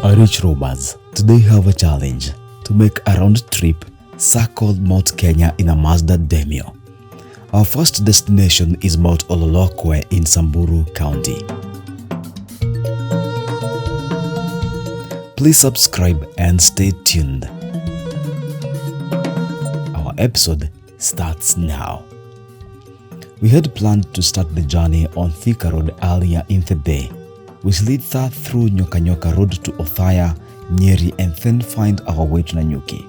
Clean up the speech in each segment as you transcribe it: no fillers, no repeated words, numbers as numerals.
Irich Roamers, today have a challenge to make a round trip circle Mount Kenya in a Mazda Demio. Our first destination is Mount Ololokwe in Samburu County. Please subscribe and stay tuned. Our episode starts now. We had planned to start the journey on Thika Road earlier in the day, which leads us through Nyoka Road to Othaya, Nyeri, and then find our way to Nanyuki.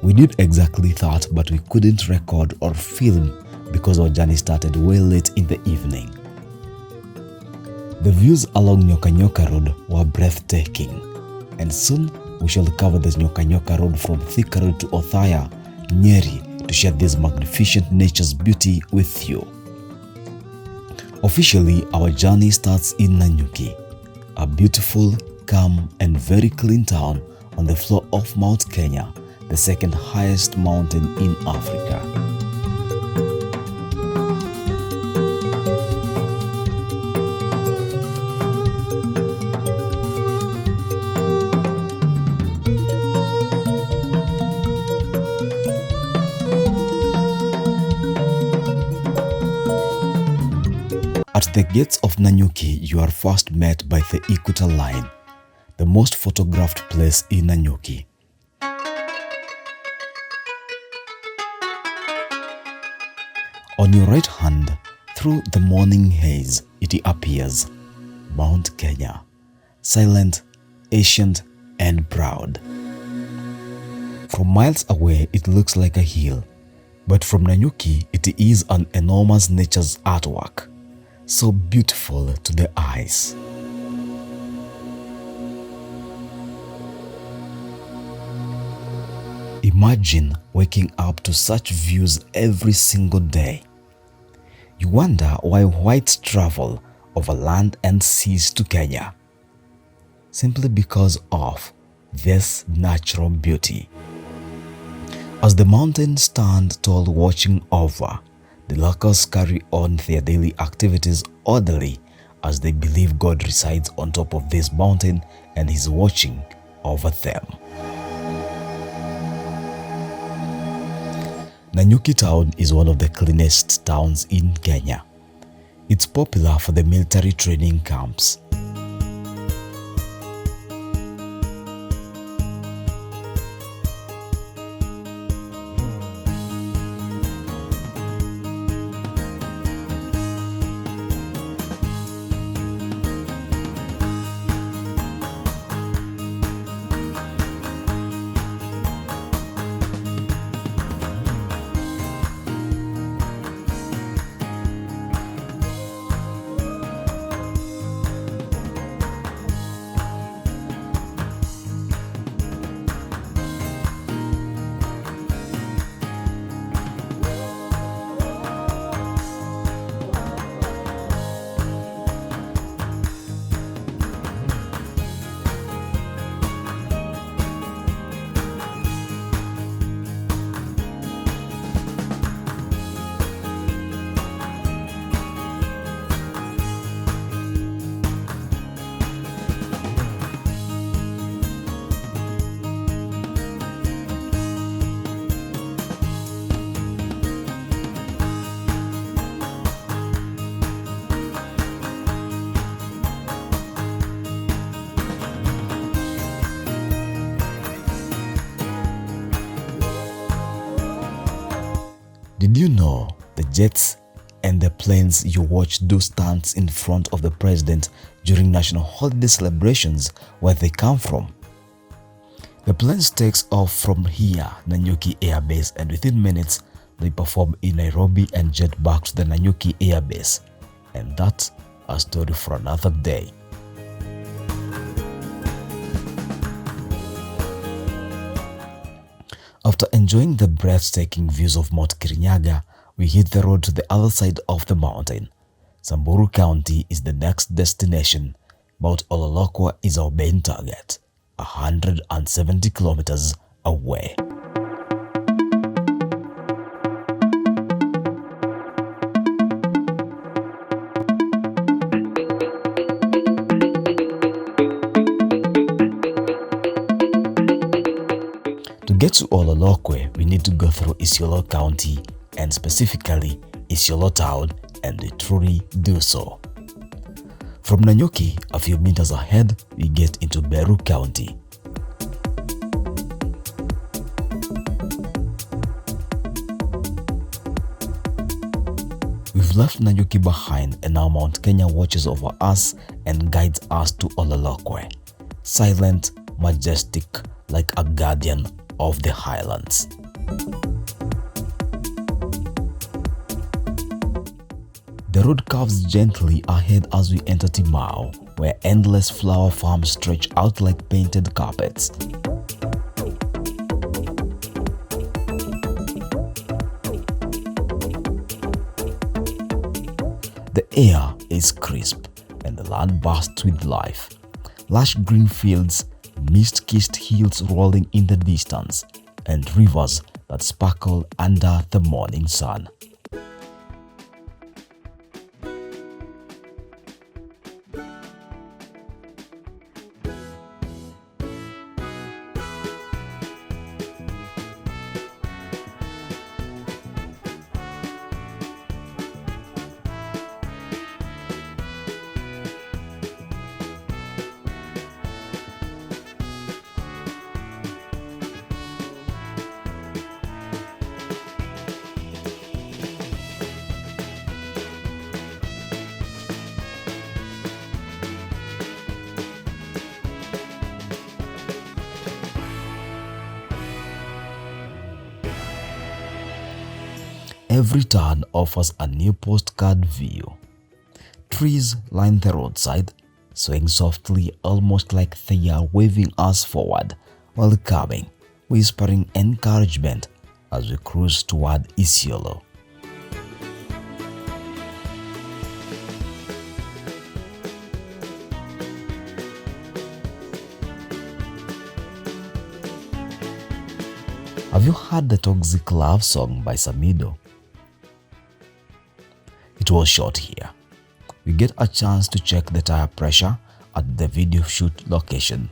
We did exactly that, but we couldn't record or film because our journey started way late in the evening. The views along Nyoka Road were breathtaking, and soon we shall cover this Nyoka Road from Thika Road to Othaya, Nyeri, to share this magnificent nature's beauty with you. Officially, our journey starts in Nanyuki, a beautiful, calm, and very clean town on the floor of Mount Kenya, the second highest mountain in Africa. At the gates of Nanyuki, you are first met by the Equator Line, the most photographed place in Nanyuki. On your right hand, through the morning haze, it appears Mount Kenya, silent, ancient, and proud. From miles away, it looks like a hill, but from Nanyuki, it is an enormous nature's artwork, so beautiful to the eyes. Imagine waking up to such views every single day. You wonder why whites travel over land and seas to Kenya. Simply because of this natural beauty. As the mountains stand tall watching over, the locals carry on their daily activities orderly as they believe God resides on top of this mountain and is watching over them. Nanyuki town is one of the cleanest towns in Kenya. It's popular for the military training camps. Did you know the jets and the planes you watch do stunts in front of the president during national holiday celebrations where they come from? The planes takes off from here, Nanyuki Air Base, and within minutes they perform in Nairobi and jet back to the Nanyuki Air Base. And that's a story for another day. After enjoying the breathtaking views of Mount Kirinyaga, we hit the road to the other side of the mountain. Samburu County is the next destination. Mount Ololokwe is our main target, 170 kilometers away. To get to Ololokwe, we need to go through Isiolo County and specifically Isiolo Town, and we truly do so. From Nanyuki, a few meters ahead, we get into Meru County. We've left Nanyuki behind and now Mount Kenya watches over us and guides us to Ololokwe, silent, majestic, like a guardian of the highlands. The road curves gently ahead as we enter Timau, where endless flower farms stretch out like painted carpets. The air is crisp and the land bursts with life. Lush green fields, mist-kissed hills rolling in the distance, and rivers that sparkle under the morning sun. Every turn offers a new postcard view. Trees line the roadside, swaying softly almost like they are waving us forward, welcoming, whispering encouragement as we cruise toward Isiolo. Have you heard the Toxic Love song by Samido? It was shot here. We get a chance to check the tire pressure at the video shoot location,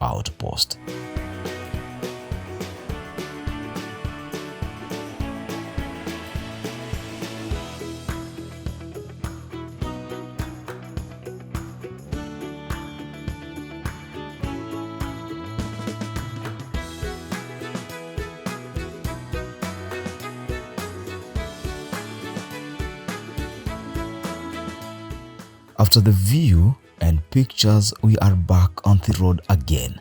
Outpost. After the view and pictures, we are back on the road again.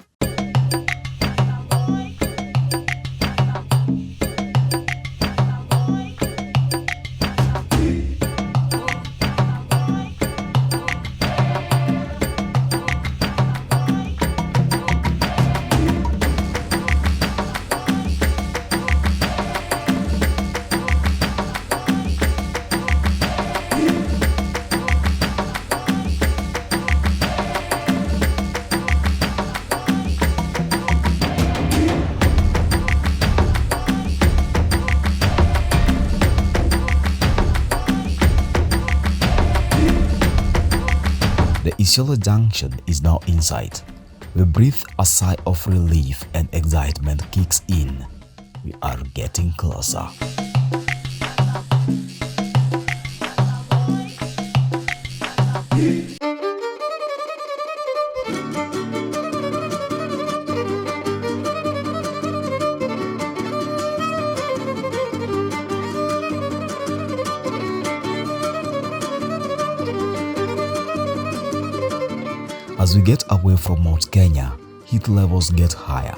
Isiolo Junction is now in sight. We breathe a sigh of relief and excitement kicks in. We are getting closer. As we get away from Mount Kenya, heat levels get higher.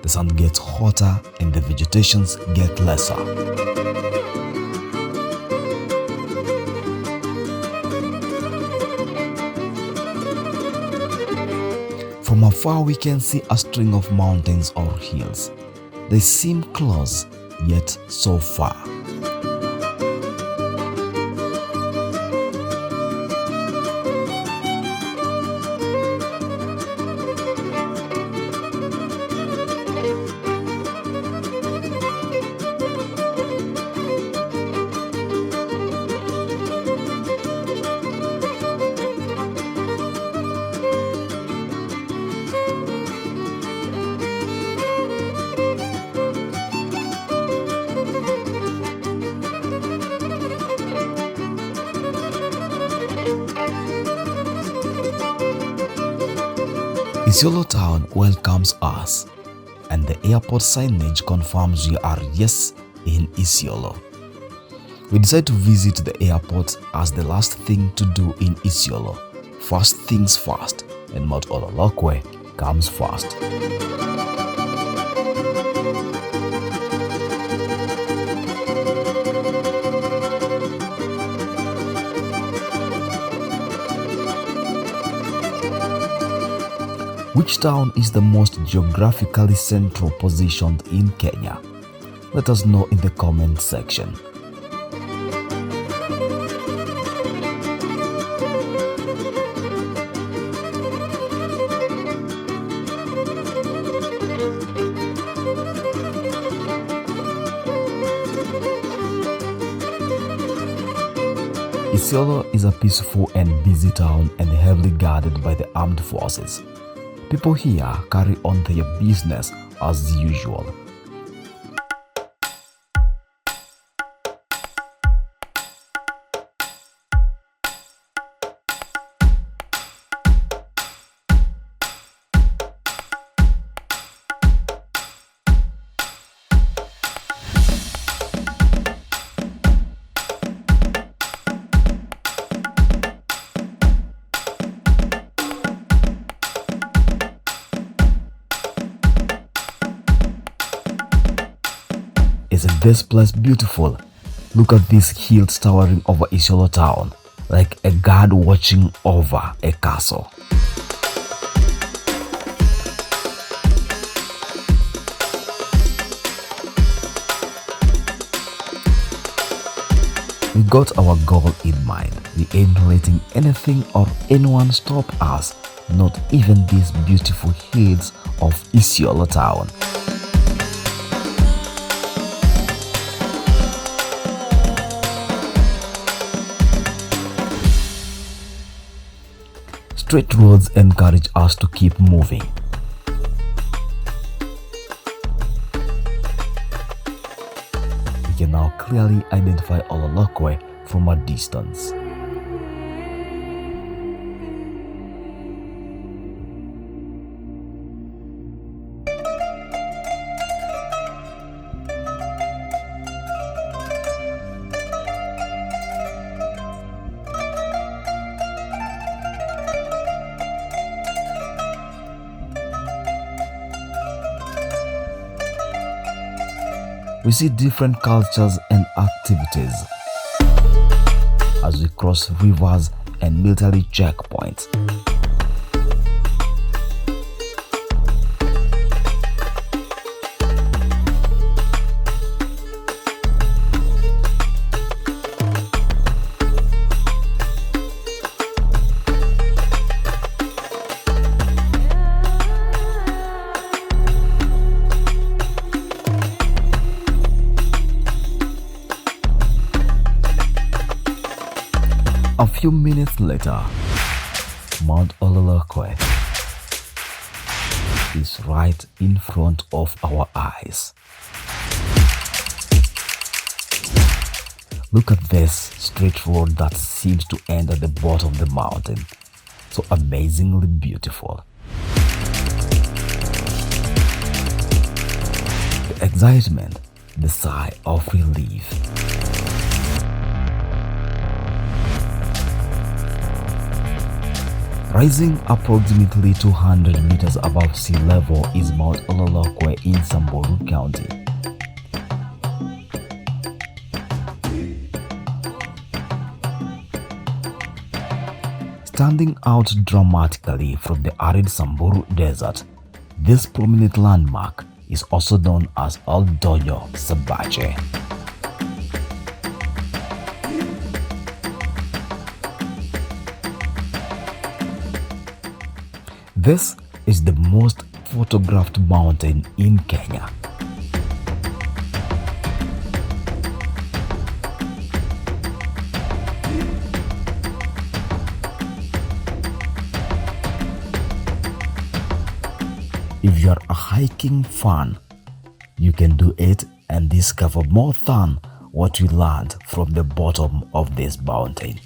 The sun gets hotter and the vegetations get lesser. From afar we can see a string of mountains or hills. They seem close, yet so far. Isiolo town welcomes us, and the airport signage confirms we are yes in Isiolo. We decide to visit the airport as the last thing to do in Isiolo. First things first, and Mount Ololokwe comes first. Which town is the most geographically central positioned in Kenya? Let us know in the comment section. Isiolo is a peaceful and busy town and heavily guarded by the armed forces. People here carry on their business as usual. Isn't this place beautiful? Look at these hills towering over Isiolo town, like a guard watching over a castle. We got our goal in mind. We ain't letting anything or anyone stop us, not even these beautiful hills of Isiolo town. Straight roads encourage us to keep moving. We can now clearly identify Ololokwe from a distance. We see different cultures and activities as we cross rivers and military checkpoints. A few minutes later, Mount Ololokwe is right in front of our eyes. Look at this straight road that seems to end at the bottom of the mountain. So amazingly beautiful. The excitement, the sigh of relief. Rising approximately 200 meters above sea level is Mount Ololokwe in Samburu County. Standing out dramatically from the arid Samburu Desert, this prominent landmark is also known as Old Donyo Sabache. This is the most photographed mountain in Kenya. If you are a hiking fan, you can do it and discover more than what we learned from the bottom of this mountain.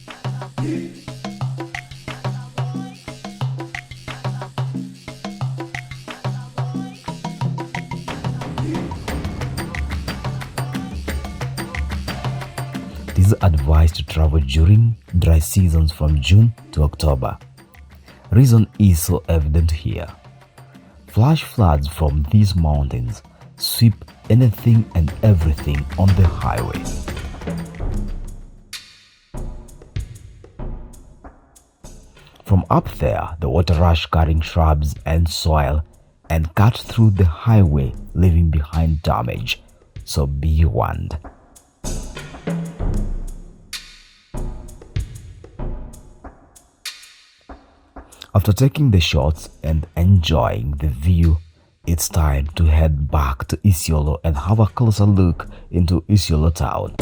It's advised to travel during dry seasons from June to October. Reason is so evident here. Flash floods from these mountains sweep anything and everything on the highway. From up there, the water rush carrying shrubs and soil and cut through the highway, leaving behind damage. So be warned. After taking the shots and enjoying the view, it's time to head back to Isiolo and have a closer look into Isiolo town.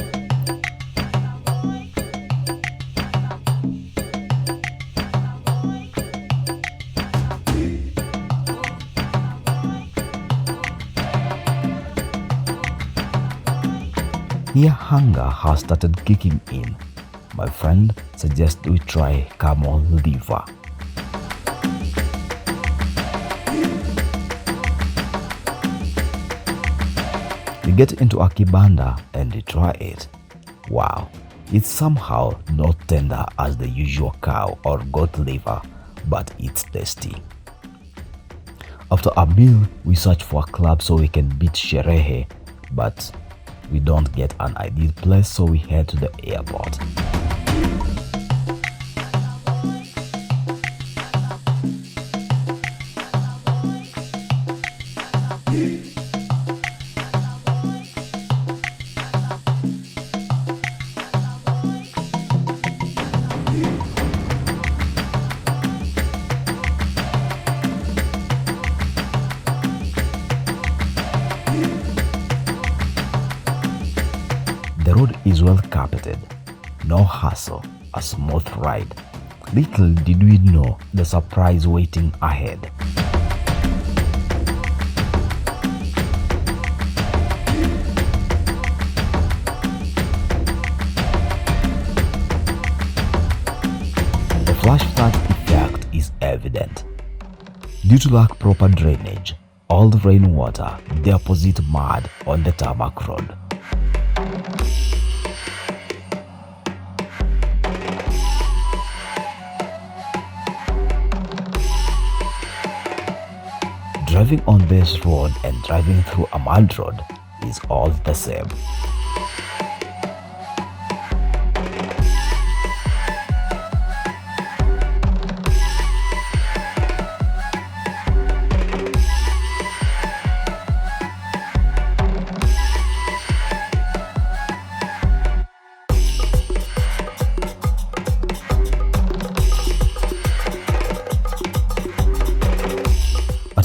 Here hunger has started kicking in. My friend suggests we try camel liver. We get into a kibanda and we try it. Wow, it's somehow not tender as the usual cow or goat liver, but it's tasty. After a meal, we search for a club so we can beat sherehe, but we don't get an ideal place, so we head to the airport. The road is well carpeted, no hassle, a smooth ride. Little did we know the surprise waiting ahead. The flash flood effect is evident. Due to lack proper drainage, all the rainwater deposit mud on the tarmac road. Driving on this road and driving through a mud road is all the same.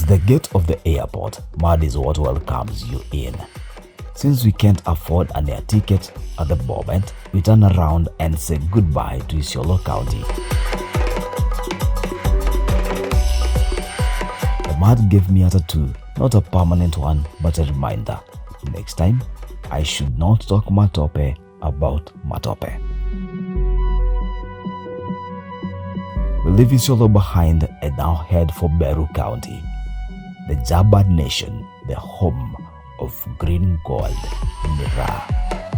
The gate of the airport, mud is what welcomes you in. Since we can't afford an air ticket at the moment, we turn around and say goodbye to Isiolo County. The mud gave me a tattoo, not a permanent one, but a reminder. Next time, I should not talk matope about matope. We leave Isiolo behind and now head for Meru County. The Jaba Nation, the home of green gold, Mira.